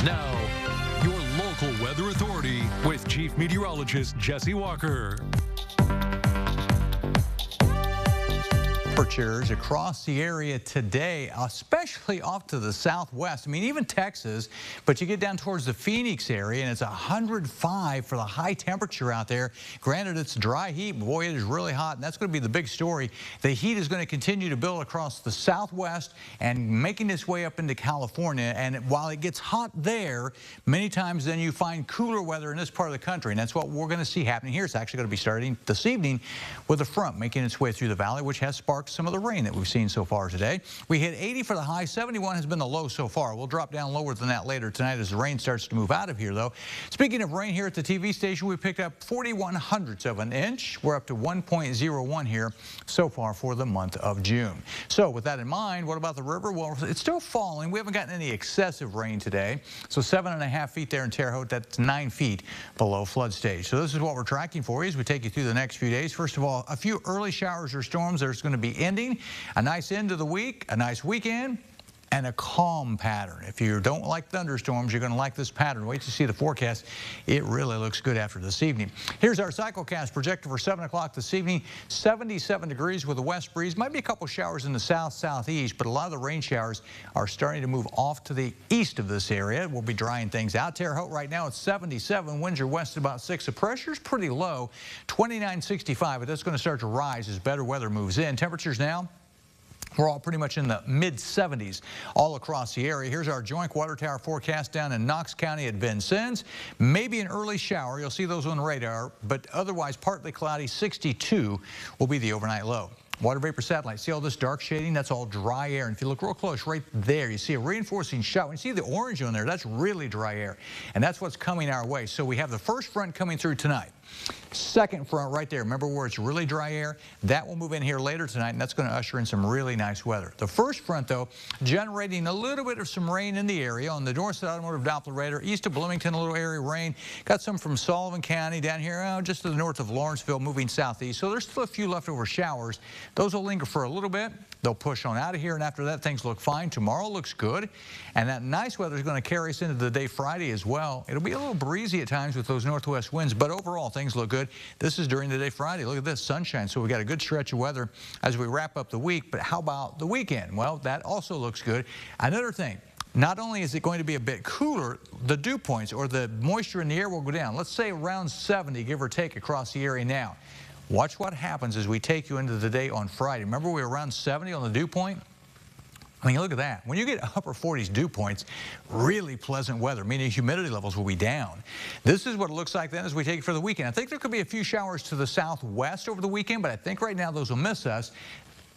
Now, your local weather authority with Chief Meteorologist Jesse Walker. Temperatures across the area today, especially off to the southwest. I mean, even Texas, but you get down towards the Phoenix area, and it's 105 for the high temperature out there. Granted, it's dry heat, but boy, it is really hot, and that's going to be the big story. The heat is going to continue to build across the southwest and making its way up into California. And while it gets hot there, many times then you find cooler weather in this part of the country, and that's what we're going to see happening here. It's actually going to be starting this evening with a front making its way through the valley, which has sparked some of the rain that we've seen so far today. We hit 80 for the high. 71 has been the low so far. We'll drop down lower than that later tonight as the rain starts to move out of here, though. Speaking of rain, here at the TV station, we picked up 41/100ths of an inch. We're up to 1.01 here so far for the month of June. So with that in mind, what about the river? Well, it's still falling. We haven't gotten any excessive rain today. So 7.5 feet there in Terre Haute. That's 9 feet below flood stage. So this is what we're tracking for you as we take you through the next few days. First of all, a few early showers or storms. There's going to be ending. A nice end of the week, a nice weekend, and a calm pattern. If you don't like thunderstorms, you're going to like this pattern. Wait to see the forecast. It really looks good after this evening. Here's our cyclecast projected for 7 o'clock this evening. 77 degrees with a west breeze. Might be a couple showers in the south-southeast, but a lot of the rain showers are starting to move off to the east of this area. We'll be drying things out. Terre Haute right now, it's 77. Winds are west at about 6. The pressure's pretty low, 2965, but that's going to start to rise as better weather moves in. Temperatures now, we're all pretty much in the mid-70s all across the area. Here's our joint water tower forecast down in Knox County at Vincennes. Maybe an early shower. You'll see those on the radar, but otherwise partly cloudy. 62 will be the overnight low. Water vapor satellite. See all this dark shading? That's all dry air. And if you look real close right there, you see a reinforcing shower. When you see the orange on there, that's really dry air. And that's what's coming our way. So we have the first front coming through tonight. Second front right there. Remember where it's really dry air? That will move in here later tonight, and that's going to usher in some really nice weather. The first front, though, generating a little bit of some rain in the area on the north side automotive Doppler radar. East of Bloomington, a little area of rain. Got some from Sullivan County down here, just to the north of Lawrenceville, moving southeast. So there's still a few leftover showers. Those will linger for a little bit. They'll push on out of here, and after that, things look fine. Tomorrow looks good, and that nice weather is going to carry us into the day Friday as well. It'll be a little breezy at times with those northwest winds, but overall, things look good. This is during the day Friday. Look at this, sunshine. So we got a good stretch of weather as we wrap up the week. But how about the weekend? Well, that also looks good. Another thing, not only is it going to be a bit cooler, the dew points or the moisture in the air will go down. Let's say around 70, give or take, across the area now. Watch what happens as we take you into the day on Friday. Remember we were around 70 on the dew point? I mean, look at that. When you get upper 40s dew points, really pleasant weather, meaning humidity levels will be down. This is what it looks like then as we take it for the weekend. I think there could be a few showers to the southwest over the weekend, but I think right now those will miss us.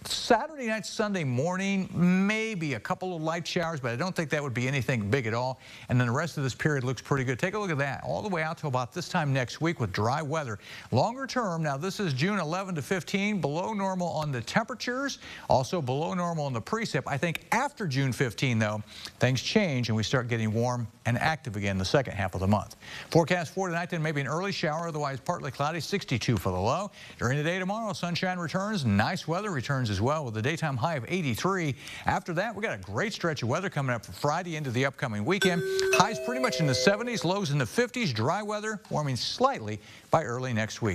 Saturday night, Sunday morning, maybe a couple of light showers, but I don't think that would be anything big at all. And then the rest of this period looks pretty good. Take a look at that, all the way out to about this time next week with dry weather. Longer term, now this is June 11 to 15, below normal on the temperatures, also below normal on the precip. I think after June 15, though, things change and we start getting warm and active again the second half of the month. Forecast for tonight, then maybe an early shower, otherwise partly cloudy, 62 for the low. During the day tomorrow, sunshine returns, nice weather returns as well with a daytime high of 83. After that, we got a great stretch of weather coming up for Friday into the upcoming weekend. Highs pretty much in the 70s, lows in the 50s, dry weather warming slightly by early next week.